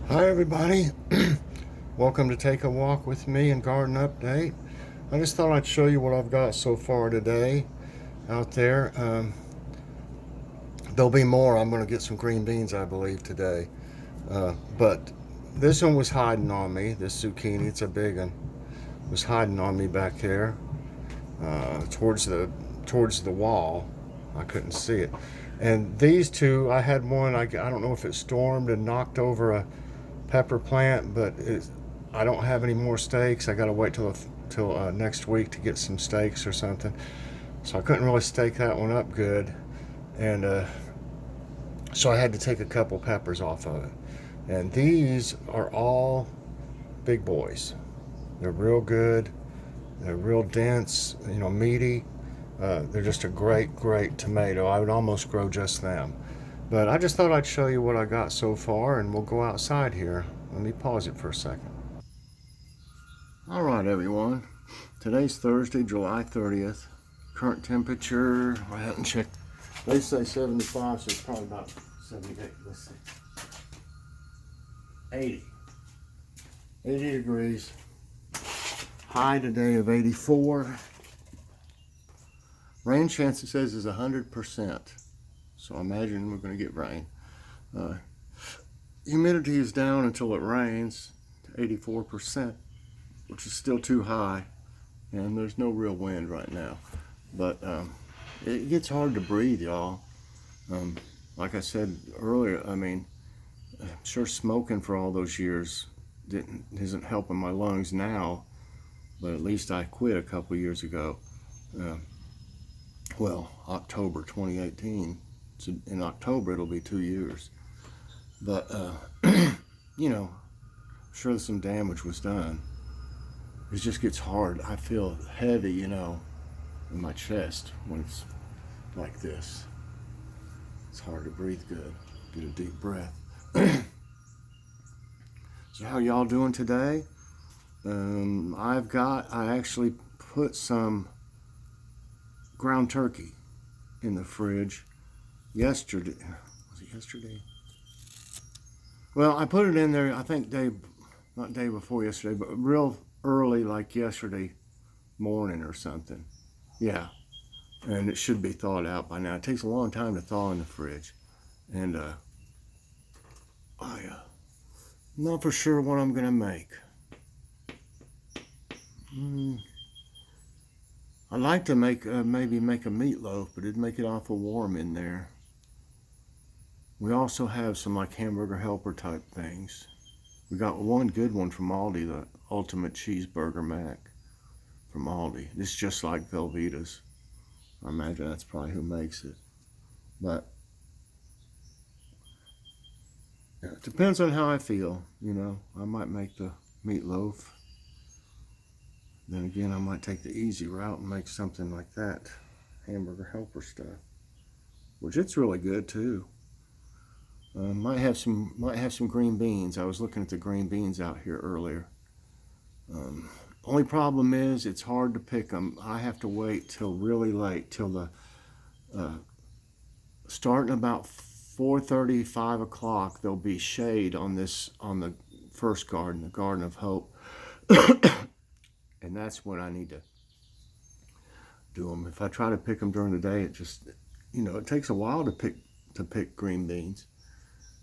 Hi everybody, welcome to Take a Walk with Me and Garden Update. I just thought I'd show you what I've got so far today out there. There'll be more. I'm going to get some green beans, I believe, today. But this one was hiding on me. This zucchini, it's a big one, was hiding on me back there towards the wall. I couldn't see it. And these two, I had one. I don't know if it stormed and knocked over a pepper plant, but I don't have any more stakes. I got to wait till next week to get some stakes or something. So I couldn't really stake that one up good, and so I had to take a couple peppers off of it. And these are all big boys. They're real good. They're real dense, meaty. They're just a great tomato. I would almost grow just them. But I just thought I'd show you what I got so far, and we'll go outside here. Let me pause it for a second. All right, everyone. Today's Thursday, July 30th. Current temperature, I haven't checked. They say 75, so it's probably about 78. Let's see. 80. 80 degrees. High today of 84. Rain chance, it says, is 100%. So I imagine we're going to get rain. Humidity is down until it rains to 84%, which is still too high. And there's no real wind right now. But it gets hard to breathe, y'all. Like I said earlier, I'm sure smoking for all those years isn't helping my lungs now, but at least I quit a couple years ago. October 2018. So in October it'll be 2 years. But I'm sure some damage was done. It just gets hard. I feel heavy, in my chest when it's like this. It's hard to breathe good. Get a deep breath. So how y'all doing today? I actually put some ground turkey in the fridge yesterday. Was it yesterday? Well, I put it in there, I think not day before yesterday, but real early, like yesterday morning or something. Yeah. And it should be thawed out by now. It takes a long time to thaw in the fridge. And I'm not for sure what I'm going to make. I'd like to maybe make a meatloaf, but it'd make it awful warm in there. We also have some like hamburger helper type things. We got one good one from Aldi, the Ultimate Cheeseburger Mac from Aldi. It's just like Velveeta's. I imagine that's probably who makes it. But it depends on how I feel, I might make the meatloaf. Then again, I might take the easy route and make something like that. Hamburger helper stuff. Which it's really good too. Might have some green beans. I was looking at the green beans out here earlier. Only problem is it's hard to pick them. I have to wait till really late, till the starting about 4:30, 5 o'clock. There'll be shade on the first garden, the Garden of Hope, and that's when I need to do them. If I try to pick them during the day, it takes a while to pick green beans.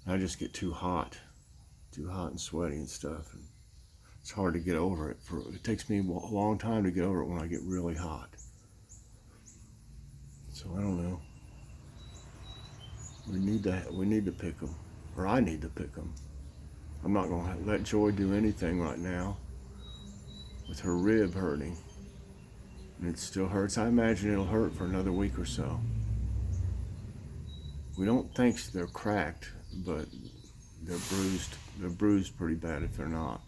I just get too hot and sweaty and stuff, and it's hard to get over it. It takes me a long time to get over it when I get really hot. So I don't know. We need to pick them, or I need to pick them. I'm not going to let Joy do anything right now with her rib hurting, and it still hurts. I imagine it'll hurt for another week or so. We don't think they're cracked, but they're bruised. They're bruised pretty bad if they're not.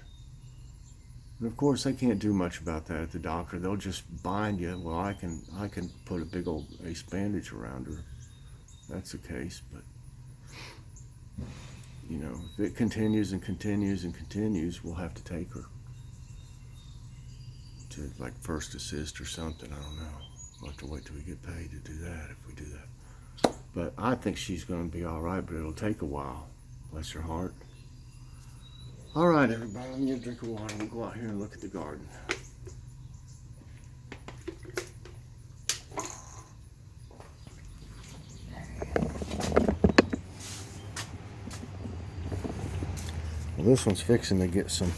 And of course, they can't do much about that at the doctor. They'll just bind you. Well, I can put a big old ace bandage around her. That's the case, but if it continues and continues and continues, we'll have to take her to like first assist or something. I don't know. We'll have to wait till we get paid to do that if we do that. But I think she's going to be all right, but it'll take a while. Bless her heart. All right, everybody, let me get a drink of water and we'll go out here and look at the garden. Well, this one's fixing to get some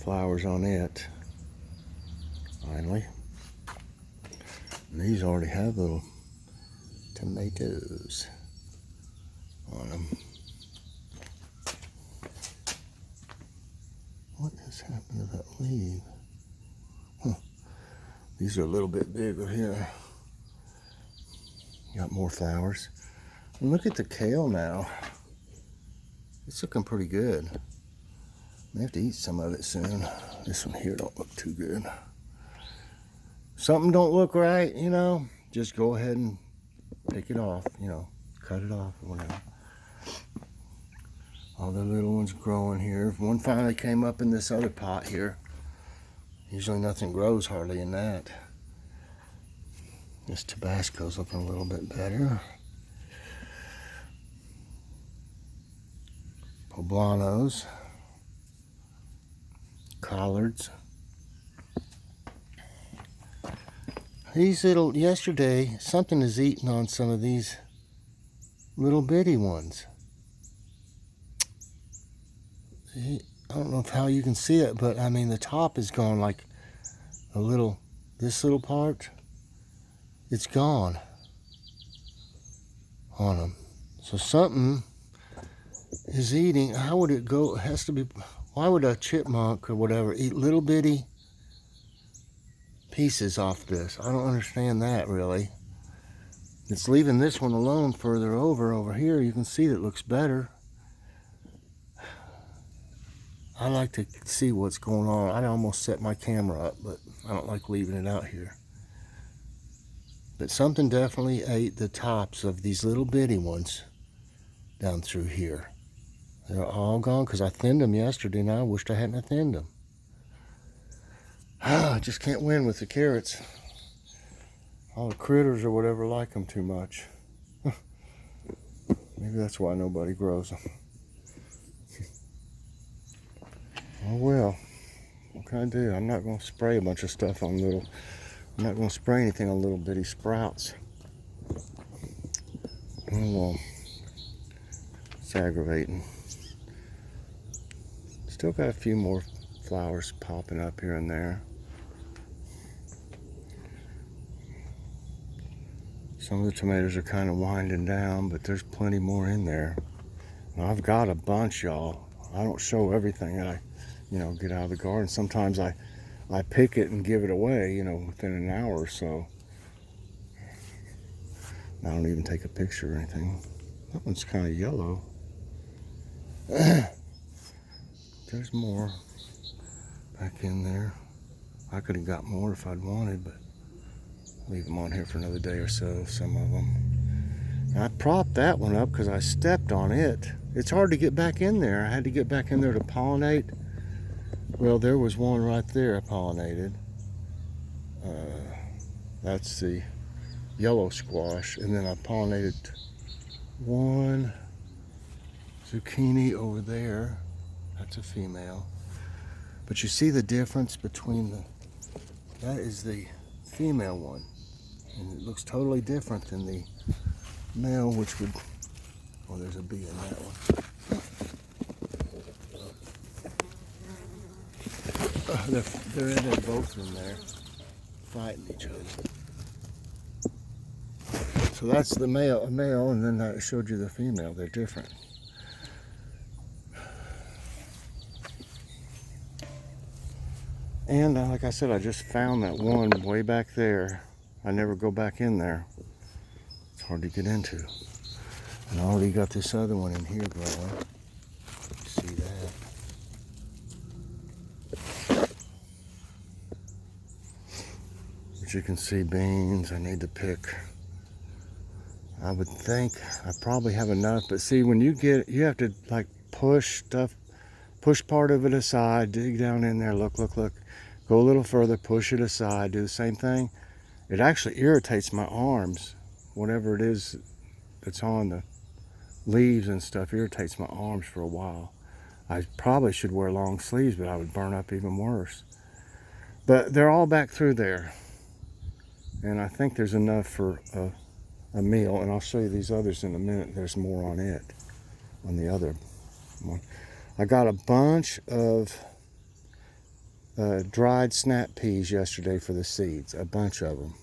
flowers on it, finally. And these already have little tomatoes on them. What has happened to that leaf? Huh. These are a little bit bigger here. Got more flowers. And look at the kale now. It's looking pretty good. I have to eat some of it soon. This one here don't look too good. Something don't look right, you know, just go ahead and take it off, you know, cut it off or whatever. All the little ones growing here. One finally came up in this other pot here. Usually nothing grows hardly in that. This Tabasco's looking a little bit better. Poblanos. Collards. These little, yesterday, something is eating on some of these little bitty ones. I don't know how you can see it, but I mean the top is gone, like a little, this little part, it's gone on them. So something is eating. How would it go? It has to be, why would a chipmunk or whatever eat little bitty pieces off this? I don't understand that really. It's leaving this one alone further over here. You can see that it looks better. I like to see what's going on. I almost set my camera up, but I don't like leaving it out here. But something definitely ate the tops of these little bitty ones down through here. They're all gone because I thinned them yesterday and I wished I hadn't thinned them. I just can't win with the carrots. All the critters or whatever like them too much. Maybe that's why nobody grows them. Oh well, what can I do? I'm not going to spray a bunch of stuff on little, I'm not going to spray anything on little bitty sprouts. Oh well, it's aggravating. Still got a few more flowers popping up here and there. Some of the tomatoes are kind of winding down, but there's plenty more in there. And I've got a bunch, y'all. I don't show everything that I, you know, get out of the garden. Sometimes I pick it and give it away, you know, within an hour or so. I don't even take a picture or anything. That one's kind of yellow. There's more back in there. I could have got more if I'd wanted, but leave them on here for another day or so, some of them. And I propped that one up because I stepped on it. It's hard to get back in there. I had to get back in there to pollinate. Well, there was one right there I pollinated. That's the yellow squash. And then I pollinated one zucchini over there. That's a female. But you see the difference between that is the female one. And it looks totally different than the male, which would, oh, there's a bee in that one. They're both in there fighting each other. So that's the male, and then I showed you the female. They're different. And like I said, I just found that one way back there. I never go back in there. It's hard to get into. And I already got this other one in here growing. See that? But you can see beans. I need to pick. I would think I probably have enough, but see, when you have to like push part of it aside, dig down in there, look, go a little further, push it aside, do the same thing. It actually irritates my arms. Whatever it is that's on the leaves and stuff irritates my arms for a while. I probably should wear long sleeves, but I would burn up even worse. But they're all back through there. And I think there's enough for a meal. And I'll show you these others in a minute. There's more on it, on the other one. I got a bunch of dried snap peas yesterday for the seeds. A bunch of them.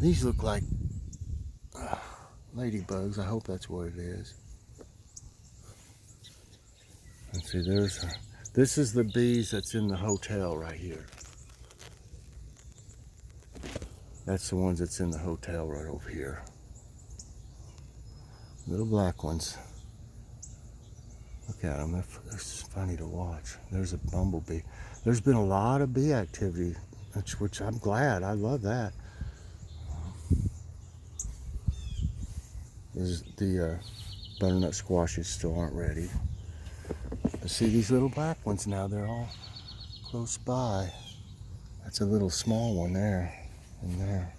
These look like ladybugs. I hope that's what it is. Let's see, this is the bees that's in the hotel right here. That's the ones that's in the hotel right over here. Little black ones. Look at them, they're funny to watch. There's a bumblebee. There's been a lot of bee activity, which I'm glad, I love that. The butternut squashes still aren't ready. But see these little black ones now, they're all close by. That's a little small one there, and there.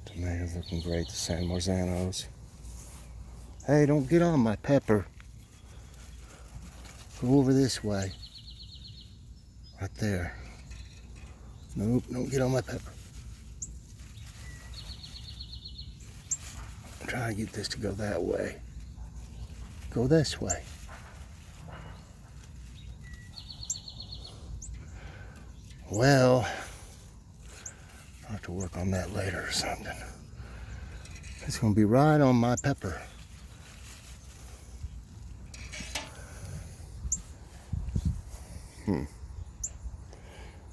Tomatoes looking great, the San Marzanos. Hey, don't get on my pepper. Go over this way. Right there. Nope, don't get on my pepper. I'm trying to get this to go that way. Go this way. Well, I'll have to work on that later or something. It's going to be right on my pepper.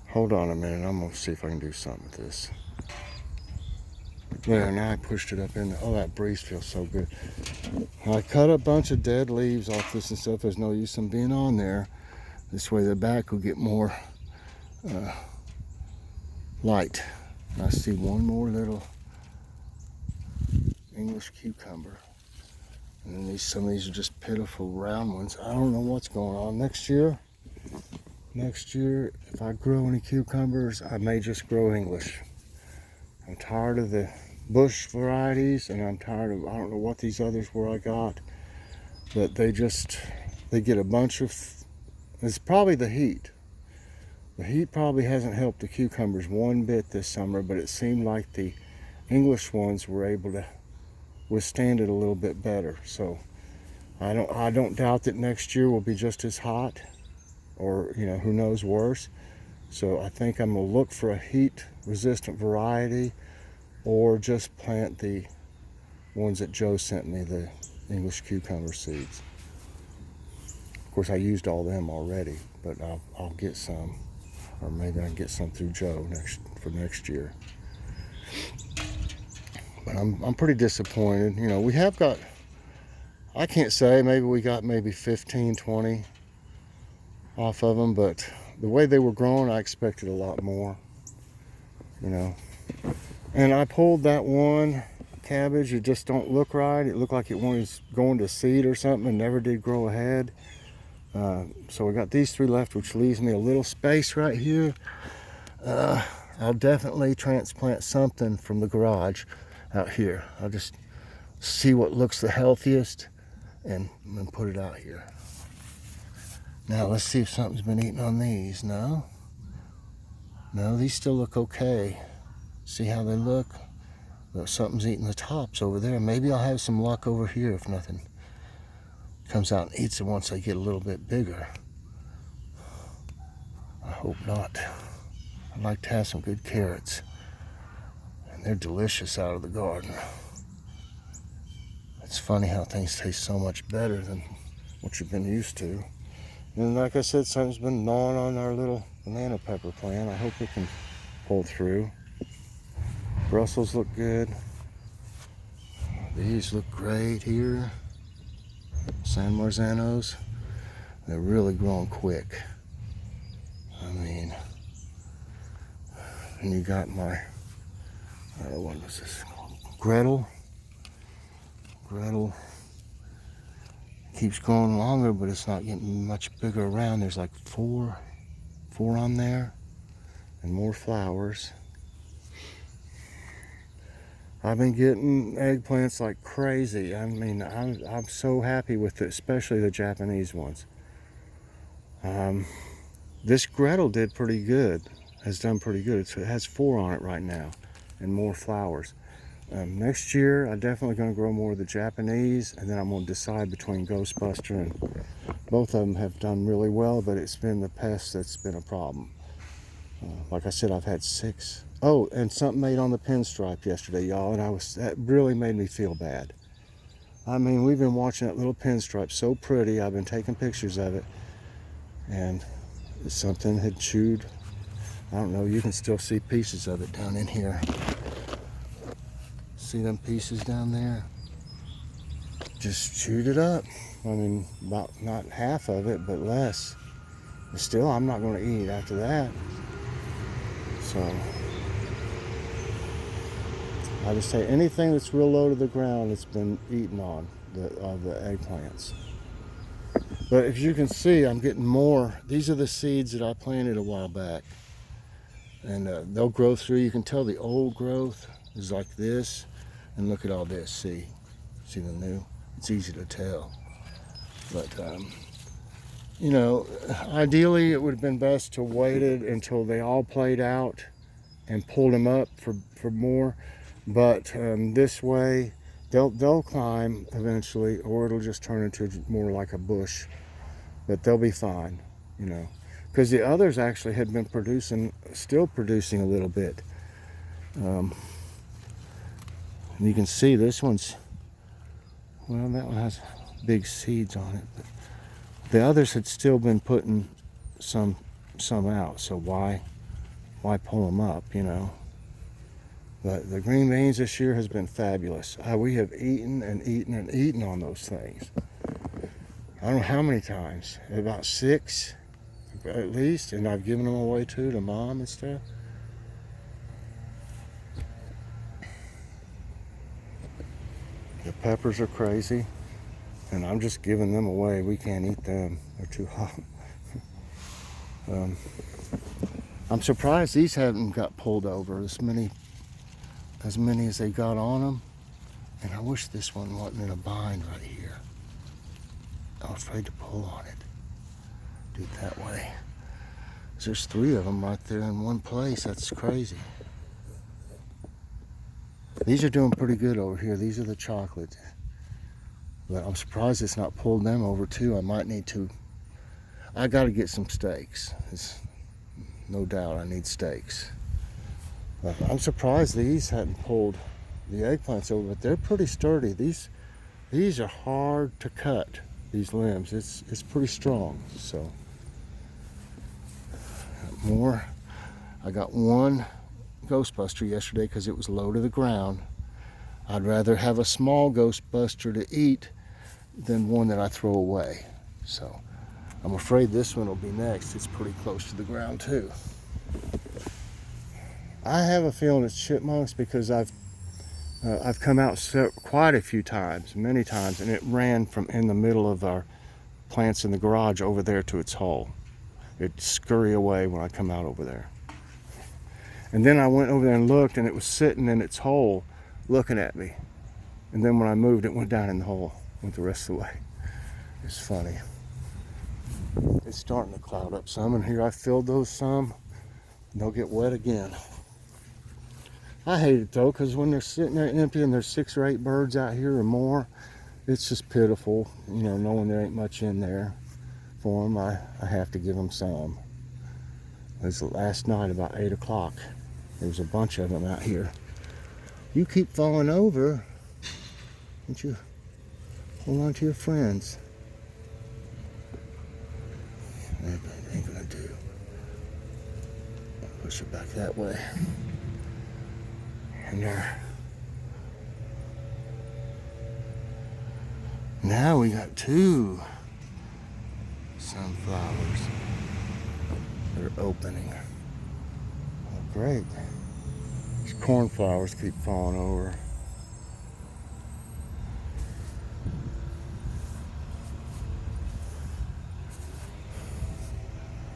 Hold on a minute. I'm going to see if I can do something with this. There, now I pushed it up in there. Oh, that breeze feels so good. I cut a bunch of dead leaves off this and stuff. There's no use in being on there. This way the back will get more light. I see one more little English cucumber. And then some of these are just pitiful round ones. I don't know what's going on. Next year, if I grow any cucumbers, I may just grow English. I'm tired of the bush varieties, and I'm tired of, I don't know what these others were I got, but they get a bunch of, it's probably the heat. The heat probably hasn't helped the cucumbers one bit this summer, but it seemed like the English ones were able to withstand it a little bit better. So I don't doubt that next year will be just as hot, or who knows, worse. So I think I'm gonna look for a heat resistant variety, or just plant the ones that Joe sent me, the English cucumber seeds. Of course, I used all them already, but I'll get some, or maybe I can get some through Joe for next year. But I'm pretty disappointed. We have got, I can't say, maybe we got 15, 20 off of them, but the way they were growing, I expected a lot more. And I pulled that one cabbage. It just don't look right. It looked like it was going to seed or something and never did grow ahead. So we got these 3 left, which leaves me a little space right here. I'll definitely transplant something from the garage out here. I'll just see what looks the healthiest and put it out here. Now let's see if something's been eating on these. No, these still look okay. See how they look? Well, something's eating the tops over there. Maybe I'll have some luck over here if nothing comes out and eats it once they get a little bit bigger. I hope not. I'd like to have some good carrots. And they're delicious out of the garden. It's funny how things taste so much better than what you've been used to. And like I said, something's been gnawing on our little banana pepper plant. I hope it can pull through. Brussels look good. These look great here. San Marzanos. They're really growing quick. I mean, and you got my, what was this called? Gretel. Gretel keeps growing longer, but it's not getting much bigger around. There's like four on there, and more flowers. I've been getting eggplants like crazy. I mean, I'm so happy with it, especially the Japanese ones. This Gretel did pretty good, has done pretty good. It has 4 on it right now and more flowers. Next year, I'm definitely going to grow more of the Japanese, and then I'm going to decide between Ghostbuster, and both of them have done really well, but it's been the pest that's been a problem. Like I said, I've had 6. Oh, and something made on the pinstripe yesterday, y'all, and that really made me feel bad. I mean, we've been watching that little pinstripe, so pretty. I've been taking pictures of it, and something had chewed. I don't know, you can still see pieces of it down in here. See them pieces down there? Just chewed it up. I mean, about not half of it, but less. But still, I'm not going to eat after that. So, I just say anything that's real low to the ground, it's been eaten on, the eggplants. But as you can see, I'm getting more. These are the seeds that I planted a while back. And they'll grow through. You can tell the old growth is like this. And look at all this, see the new? It's easy to tell. But, you know, ideally it would have been best to waited until they all played out and pulled them up for more. But this way, they'll climb eventually, or it'll just turn into more like a bush. But they'll be fine, you know. Because the others actually had been still producing a little bit. You can see this one's, well, that one has big seeds on it. But the others had still been putting some out, so why pull them up, you know? But the green beans this year has been fabulous. We have eaten and eaten and eaten on those things. I don't know how many times, about 6 at least, and I've given them away too to Mom and stuff. The peppers are crazy, and I'm just giving them away. We can't eat them, they're too hot. I'm surprised these haven't got pulled over as many as they got on them. And I wish this one wasn't in a bind right here. I was afraid to pull on it. Do it that way. There's 3 of them right there in one place. That's crazy. These are doing pretty good over here. These are the chocolate. But I'm surprised it's not pulled them over too. I might need to. I got to get some steaks. It's no doubt I need steaks. But I'm surprised these hadn't pulled the eggplants over, but they're pretty sturdy. These are hard to cut, these limbs. It's pretty strong. So more. I got 1 Ghostbuster yesterday because it was low to the ground. I'd rather have a small Ghostbuster to eat than one that I throw away. So I'm afraid this one will be next. It's pretty close to the ground too. I have a feeling it's chipmunks because I've come out quite a few times, many times, and it ran from in the middle of our plants in the garage over there to its hole. It'd scurry away when I come out over there. And then I went over there and looked, and it was sitting in its hole looking at me. And then when I moved, it went down in the hole, went the rest of the way. It's funny. It's starting to cloud up some, and here I filled those some, and they'll get wet again. I hate it though, because when they're sitting there empty and there's 6 or 8 birds out here or more, it's just pitiful, you know, knowing there ain't much in there for them. I have to give them some. It was last night about 8 o'clock. There was a bunch of them out here. You keep falling over, don't you? Hold on to your friends. That ain't gonna do. Push it back that way. And there. Now we got 2 sunflowers that are opening. Oh, great. These cornflowers keep falling over.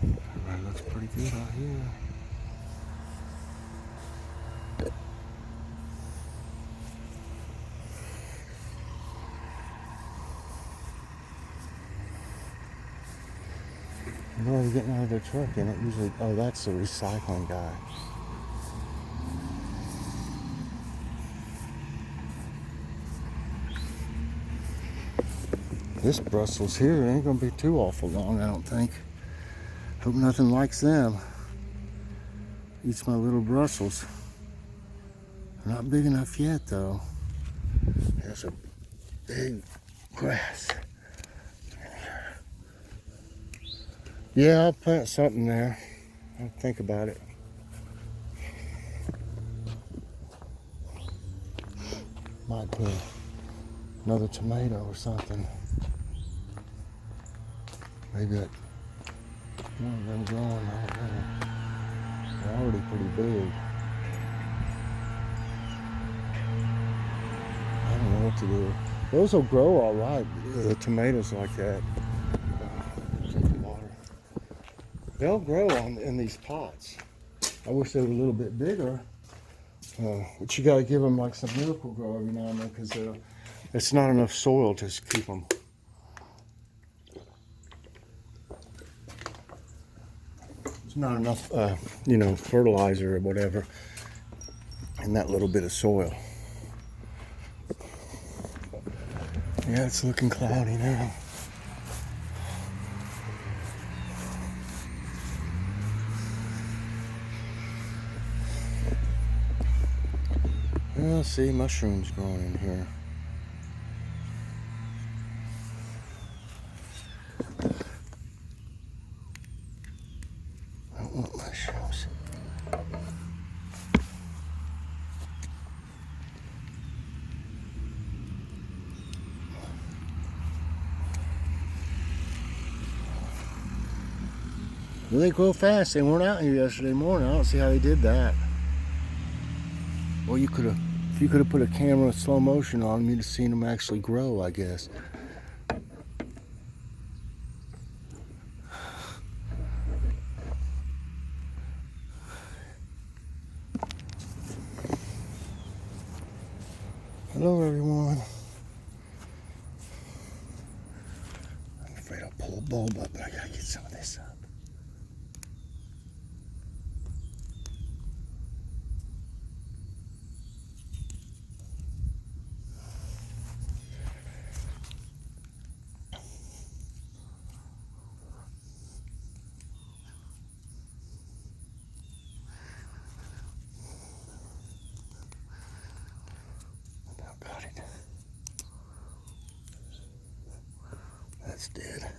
Everybody looks pretty good out here. They're already getting out of their truck, and it usually, oh, that's the recycling guy. This Brussels here ain't gonna be too awful long, I don't think. Hope nothing likes them. Eats my little Brussels. They're not big enough yet, though. There's a big grass. Yeah, I'll plant something there. I'll think about it. Might put another tomato or something. Maybe that one of them growing, I don't know. They're already pretty big. I don't know what to do. Those will grow all right, the tomatoes like that. Water. They'll grow in these pots. I wish they were a little bit bigger. But you got to give them like some Miracle Grow every now and then, because it's not enough soil to keep them. It's not enough, fertilizer or whatever in that little bit of soil. Yeah, it's looking cloudy now. Well, see, mushrooms growing in here. I don't want mushrooms. Well, they grow fast. They weren't out here yesterday morning. I don't see how they did that. Well, if you could have put a camera in slow motion on them, you'd have seen them actually grow, I guess. Hello, everyone. I'm afraid I'll pull a bulb up, but I gotta get some of this up. Got it. That's dead.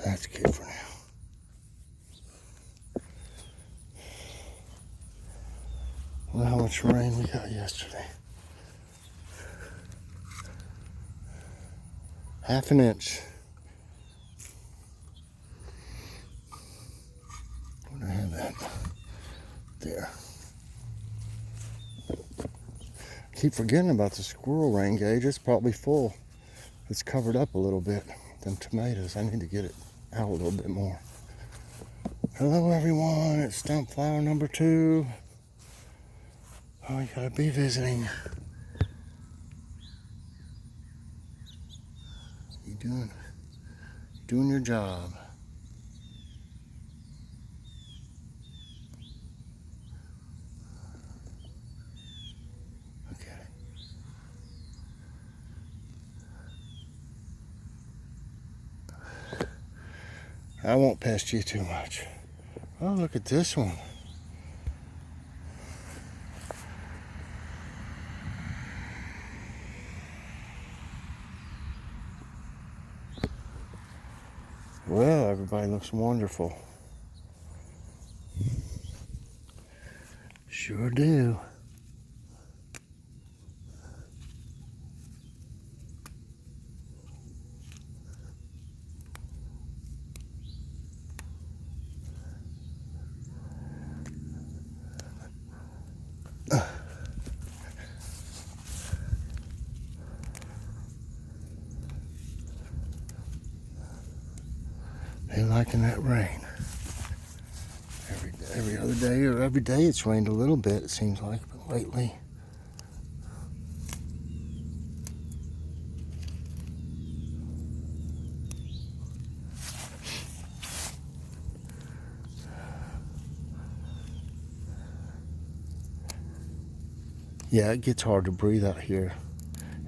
That's good for now. Well, how much rain we got yesterday? Half an inch. Where do I have that? There. Keep forgetting about the squirrel rain gauge. It's probably full. It's covered up a little bit. Them tomatoes, I need to get it out a little bit more. Hello, everyone. It's Stump Flower number 2. Oh, you gotta be visiting. You doing your job. Look at it. I won't pest you too much. Oh, look at this one. Well, everybody looks wonderful. Sure do. They're liking that rain. Every other day or every day it's rained a little bit, it seems like, but lately. Yeah, it gets hard to breathe out here.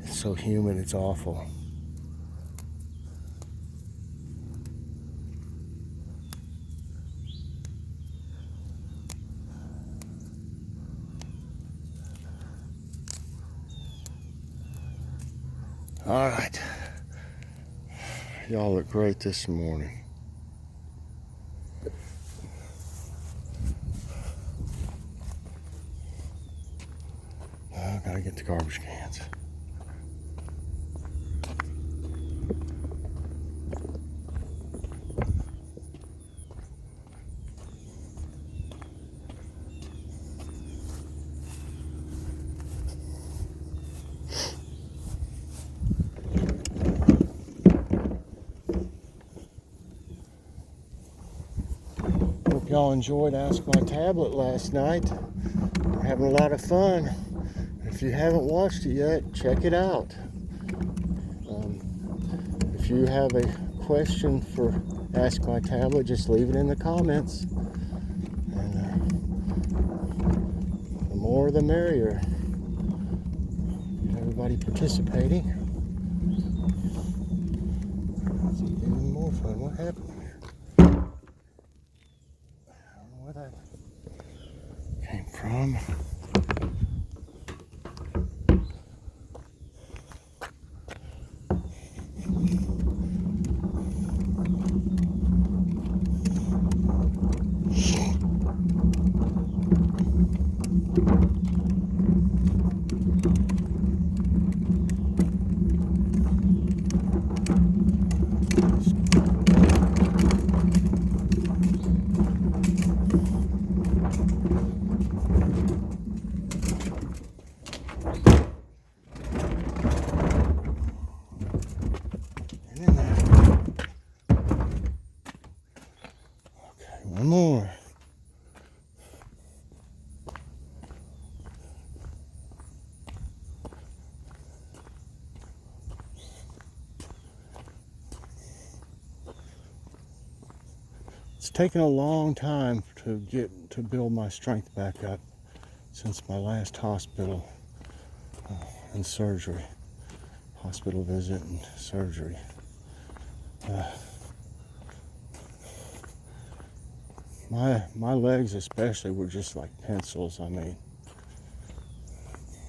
It's so humid, it's awful. All right. Y'all look great this morning. I gotta get the garbage cans. Hope y'all enjoyed Ask My Tablet last night. We're having a lot of fun. If you haven't watched it yet, check it out. If you have a question for Ask My Tablet, just leave it in the comments. And the more the merrier. Get everybody participating. It's even more fun. What happened here? I don't know where that came from. One more. It's taken a long time to build my strength back up since my last hospital and surgery. Hospital visit and surgery. My legs especially were just like pencils. I mean,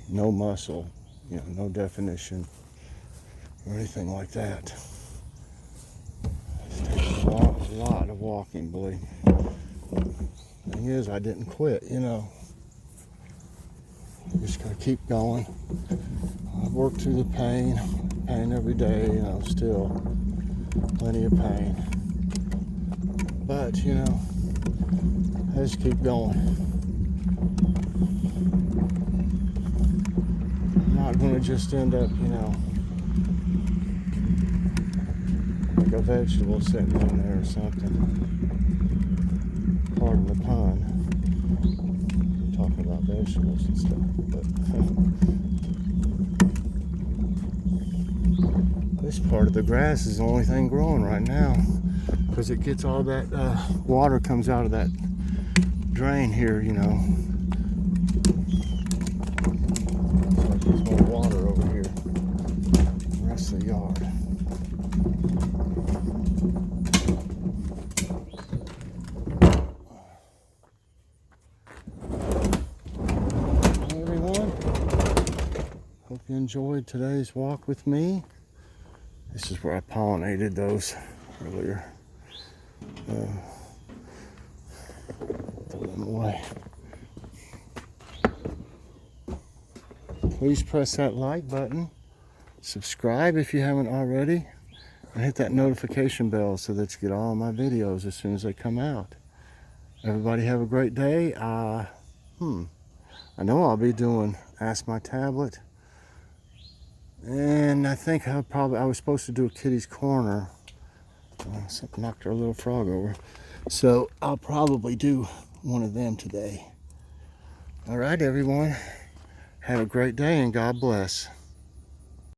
no muscle, no definition or anything like that. It takes a lot of walking, believe me. Thing is, I didn't quit, Just gotta keep going. I've worked through the pain every day, still plenty of pain. But, I just keep going. I'm not going to just end up, like a vegetable sitting in there or something. Pardon the pun. I'm talking about vegetables and stuff. But this part of the grass is the only thing growing right now because it gets all that water comes out of that drain here, There's more water over here. The rest of the yard. Hi everyone. Hope you enjoyed today's walk with me. This is where I pollinated those earlier. Throw them away. Please press that like button, subscribe if you haven't already, and hit that notification bell so that you get all my videos as soon as they come out. Everybody have a great day. I know I'll be doing Ask My Tablet, and I think I was supposed to do a Kitty's Corner Something knocked our little frog over. So I'll probably do one of them today. All right, everyone. Have a great day and God bless.